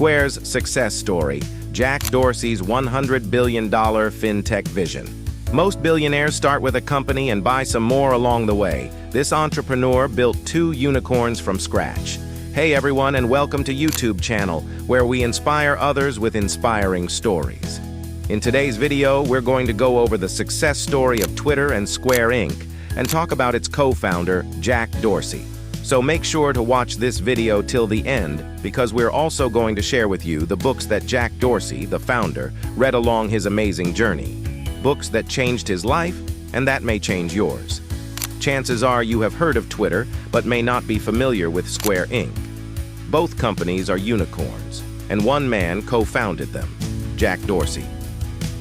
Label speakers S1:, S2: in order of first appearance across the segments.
S1: Square's success story, Jack Dorsey's $100 billion fintech vision. Most billionaires start with a company and buy some more along the way. This entrepreneur built 2 unicorns from scratch. Hey everyone, and welcome to YouTube channel, where we inspire others with inspiring stories. In today's video, we're going to go over the success story of Twitter and Square Inc. and talk about its co-founder, Jack Dorsey. So make sure to watch this video till the end, because we're also going to share with you the books that Jack Dorsey, the founder, read along his amazing journey. Books that changed his life, and that may change yours. Chances are you have heard of Twitter, but may not be familiar with Square Inc. Both companies are unicorns, and one man co-founded them, Jack Dorsey.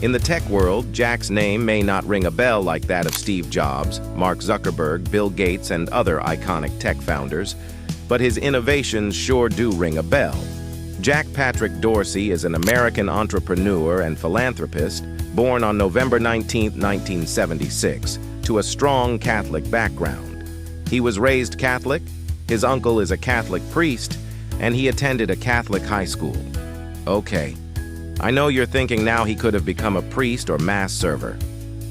S1: In the tech world, Jack's name may not ring a bell like that of Steve Jobs, Mark Zuckerberg, Bill Gates, and other iconic tech founders, but his innovations sure do ring a bell. Jack Patrick Dorsey is an American entrepreneur and philanthropist born on November 19, 1976, to a strong Catholic background. He was raised Catholic, his uncle is a Catholic priest, and he attended a Catholic high school. Okay. I know you're thinking now he could have become a priest or mass server.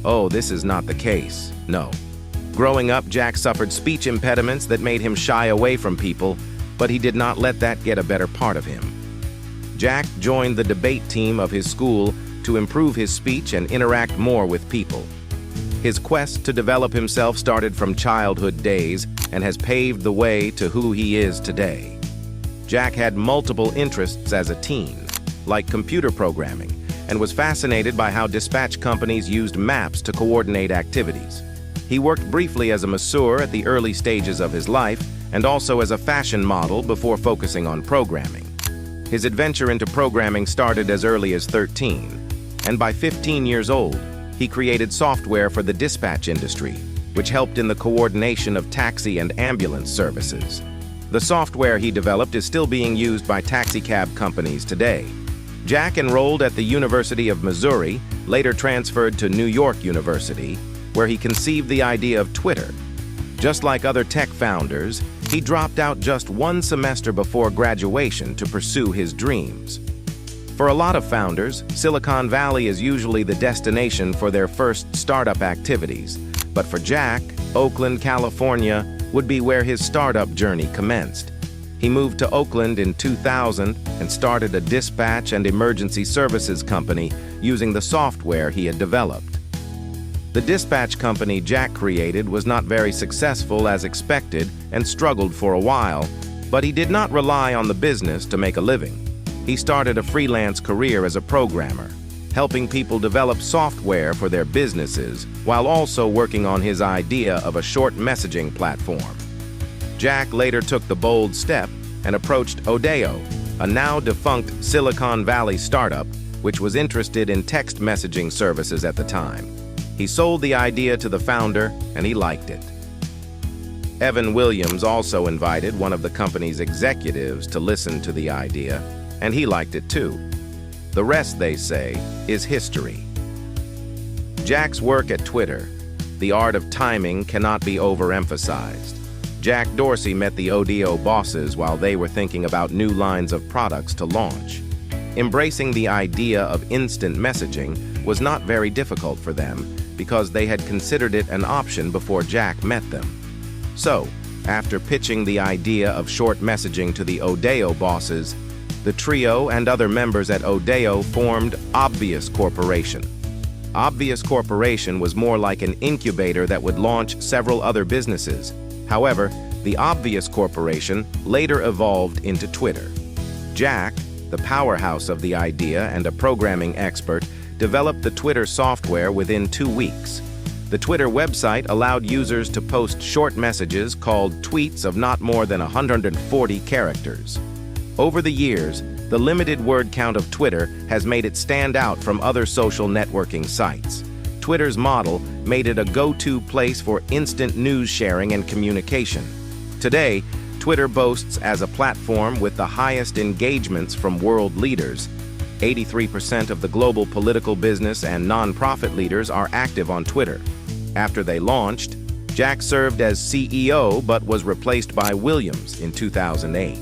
S1: Oh, this is not the case. No. Growing up, Jack suffered speech impediments that made him shy away from people, but he did not let that get a better part of him. Jack joined the debate team of his school to improve his speech and interact more with people. His quest to develop himself started from childhood days and has paved the way to who he is today. Jack had multiple interests as a teen, like computer programming, and was fascinated by how dispatch companies used maps to coordinate activities. He worked briefly as a masseur at the early stages of his life, and also as a fashion model before focusing on programming. His adventure into programming started as early as 13, and by 15 years old, he created software for the dispatch industry, which helped in the coordination of taxi and ambulance services. The software he developed is still being used by taxicab companies today. Jack enrolled at the University of Missouri, later transferred to New York University, where he conceived the idea of Twitter. Just like other tech founders, he dropped out just 1 semester before graduation to pursue his dreams. For a lot of founders, Silicon Valley is usually the destination for their first startup activities. But for Jack, Oakland, California, would be where his startup journey commenced. He moved to Oakland in 2000 and started a dispatch and emergency services company using the software he had developed. The dispatch company Jack created was not very successful as expected and struggled for a while, but he did not rely on the business to make a living. He started a freelance career as a programmer, helping people develop software for their businesses while also working on his idea of a short messaging platform. Jack later took the bold step and approached Odeo, a now-defunct Silicon Valley startup which was interested in text messaging services at the time. He sold the idea to the founder, and he liked it. Evan Williams also invited one of the company's executives to listen to the idea, and he liked it too. The rest, they say, is history. Jack's work at Twitter, the art of timing, cannot be overemphasized. Jack Dorsey met the Odeo bosses while they were thinking about new lines of products to launch. Embracing the idea of instant messaging was not very difficult for them because they had considered it an option before Jack met them. So, after pitching the idea of short messaging to the Odeo bosses, the trio and other members at Odeo formed Obvious Corporation. Obvious Corporation was more like an incubator that would launch several other businesses. However, the Obvious Corporation later evolved into Twitter. Jack, the powerhouse of the idea and a programming expert, developed the Twitter software within 2 weeks. The Twitter website allowed users to post short messages called tweets of not more than 140 characters. Over the years, the limited word count of Twitter has made it stand out from other social networking sites. Twitter's model made it a go-to place for instant news sharing and communication. Today, Twitter boasts as a platform with the highest engagements from world leaders. 83% of the global political business and nonprofit leaders are active on Twitter. After they launched, Jack served as CEO but was replaced by Williams in 2008.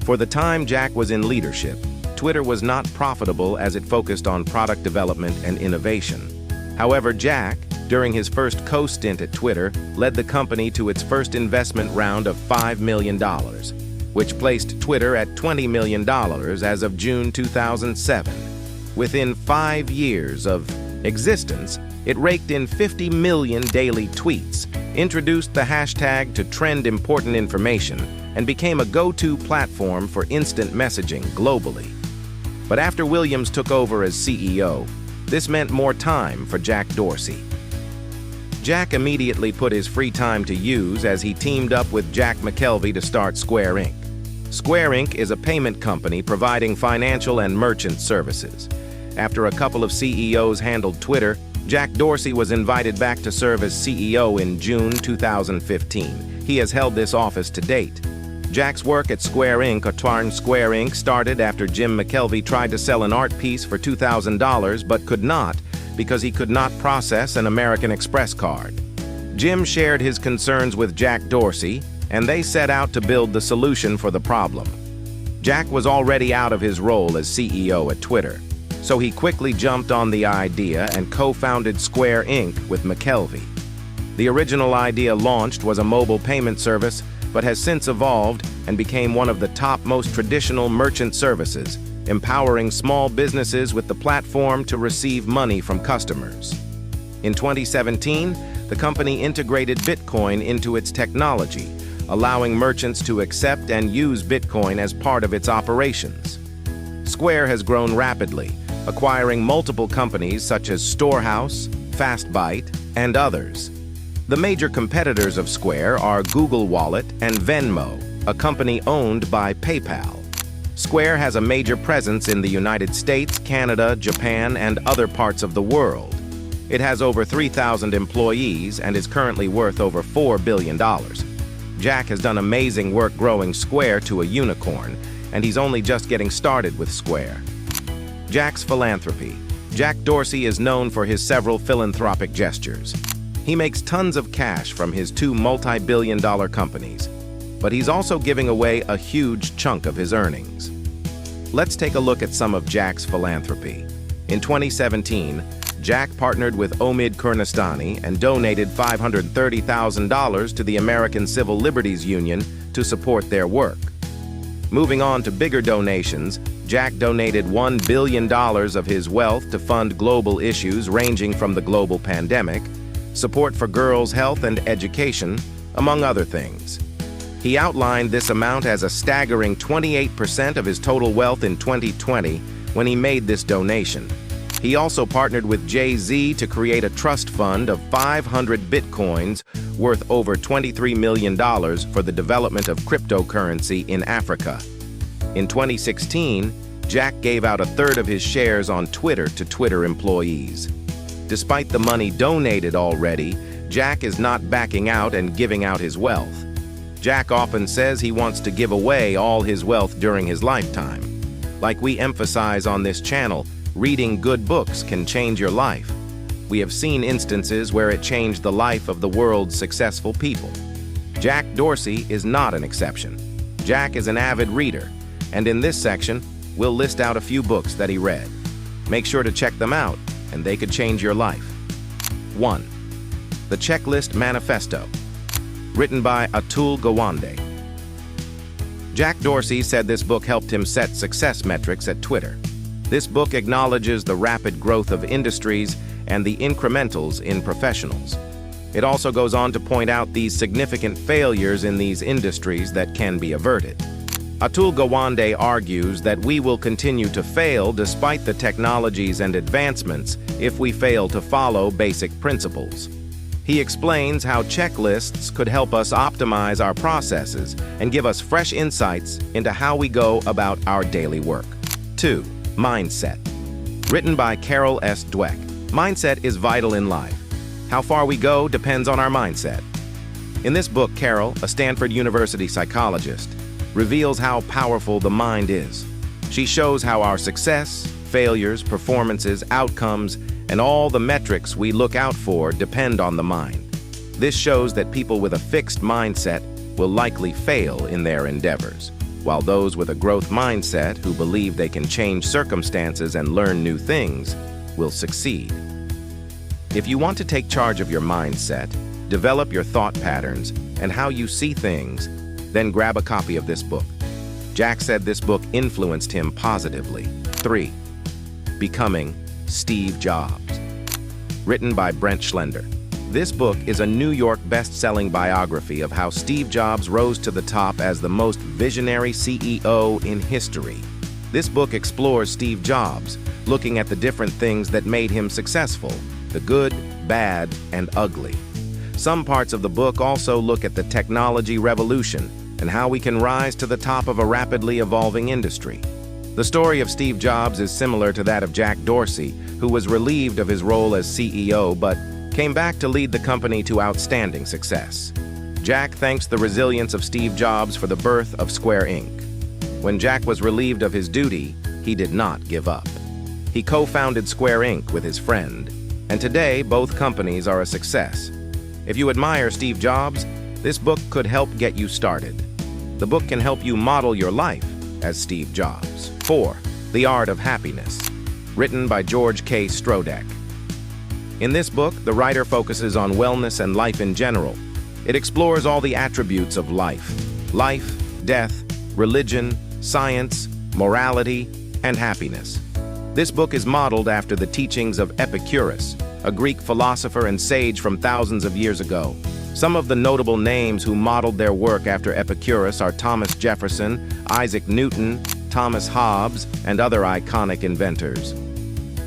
S1: For the time Jack was in leadership, Twitter was not profitable as it focused on product development and innovation. However, Jack, during his first co-stint at Twitter, led the company to its first investment round of $5 million, which placed Twitter at $20 million as of June 2007. Within 5 years of existence, it raked in 50 million daily tweets, introduced the hashtag to trend important information, and became a go-to platform for instant messaging globally. But after Williams took over as CEO, this meant more time for Jack Dorsey. Jack immediately put his free time to use as he teamed up with Jack McKelvey to start Square Inc. Square Inc. is a payment company providing financial and merchant services. After a couple of CEOs handled Twitter, Jack Dorsey was invited back to serve as CEO in June 2015. He has held this office to date. Jack's work at Square Inc. Square Inc. started after Jim McKelvey tried to sell an art piece for $2,000 but could not because he could not process an American Express card. Jim shared his concerns with Jack Dorsey, and they set out to build the solution for the problem. Jack was already out of his role as CEO at Twitter, so he quickly jumped on the idea and co-founded Square Inc. with McKelvey. The original idea launched was a mobile payment service, but has since evolved and became one of the top most traditional merchant services, empowering small businesses with the platform to receive money from customers. In 2017, the company integrated Bitcoin into its technology, allowing merchants to accept and use Bitcoin as part of its operations. Square has grown rapidly, acquiring multiple companies such as Storehouse, FastByte, and others. The major competitors of Square are Google Wallet and Venmo, a company owned by PayPal. Square has a major presence in the United States, Canada, Japan, and other parts of the world. It has over 3,000 employees and is currently worth over $4 billion. Jack has done amazing work growing Square to a unicorn, and he's only just getting started with Square. Jack's philanthropy. Jack Dorsey is known for his several philanthropic gestures. He makes tons of cash from his 2 multi-billion-dollar companies, but he's also giving away a huge chunk of his earnings. Let's take a look at some of Jack's philanthropy. In 2017, Jack partnered with Omid Kurnestani and donated $530,000 to the American Civil Liberties Union to support their work. Moving on to bigger donations, Jack donated $1 billion of his wealth to fund global issues ranging from the global pandemic, support for girls' health and education, among other things. He outlined this amount as a staggering 28% of his total wealth in 2020 when he made this donation. He also partnered with Jay-Z to create a trust fund of 500 bitcoins worth over $23 million for the development of cryptocurrency in Africa. In 2016, Jack gave out a third of his shares on Twitter to Twitter employees. Despite the money donated already, Jack is not backing out and giving out his wealth. Jack often says he wants to give away all his wealth during his lifetime. Like we emphasize on this channel, reading good books can change your life. We have seen instances where it changed the life of the world's successful people. Jack Dorsey is not an exception. Jack is an avid reader, and in this section, we'll list out a few books that he read. Make sure to check them out, and they could change your life. 1. The Checklist Manifesto, written by Atul Gawande. Jack Dorsey said this book helped him set success metrics at Twitter. This book acknowledges the rapid growth of industries and the incrementals in professionals. It also goes on to point out these significant failures in these industries that can be averted. Atul Gawande argues that we will continue to fail despite the technologies and advancements if we fail to follow basic principles. He explains how checklists could help us optimize our processes and give us fresh insights into how we go about our daily work. 2. Mindset. Written by Carol S. Dweck. Mindset is vital in life. How far we go depends on our mindset. In this book, Carol, a Stanford University psychologist, reveals how powerful the mind is. She shows how our success, failures, performances, outcomes, and all the metrics we look out for depend on the mind. This shows that people with a fixed mindset will likely fail in their endeavors. while those with a growth mindset who believe they can change circumstances and learn new things will succeed. If you want to take charge of your mindset, develop your thought patterns and how you see things, then grab a copy of this book. Jack said this book influenced him positively. 3. Becoming Steve Jobs. Written by Brent Schlender. This book is a New York best-selling biography of how Steve Jobs rose to the top as the most visionary CEO in history. This book explores Steve Jobs, looking at the different things that made him successful, the good, bad, and ugly. Some parts of the book also look at the technology revolution and how we can rise to the top of a rapidly evolving industry. The story of Steve Jobs is similar to that of Jack Dorsey, who was relieved of his role as CEO but came back to lead the company to outstanding success. Jack thanks the resilience of Steve Jobs for the birth of Square Inc. When Jack was relieved of his duty, he did not give up. He co-founded Square Inc. with his friend, and today both companies are a success. If you admire Steve Jobs, this book could help get you started. The book can help you model your life as Steve Jobs. 4. The Art of Happiness. Written by George K. Strodek. In this book, the writer focuses on wellness and life in general. It explores all the attributes of life: death, religion, science, morality, and happiness. This book is modeled after the teachings of Epicurus, a Greek philosopher and sage from thousands of years ago. Some of the notable names who modeled their work after Epicurus are Thomas Jefferson, Isaac Newton, Thomas Hobbes, and other iconic inventors.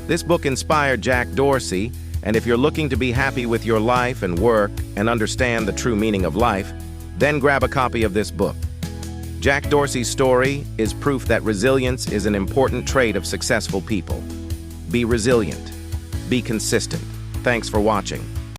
S1: This book inspired Jack Dorsey, and if you're looking to be happy with your life and work and understand the true meaning of life, then grab a copy of this book. Jack Dorsey's story is proof that resilience is an important trait of successful people. Be resilient. Be consistent. Thanks for watching.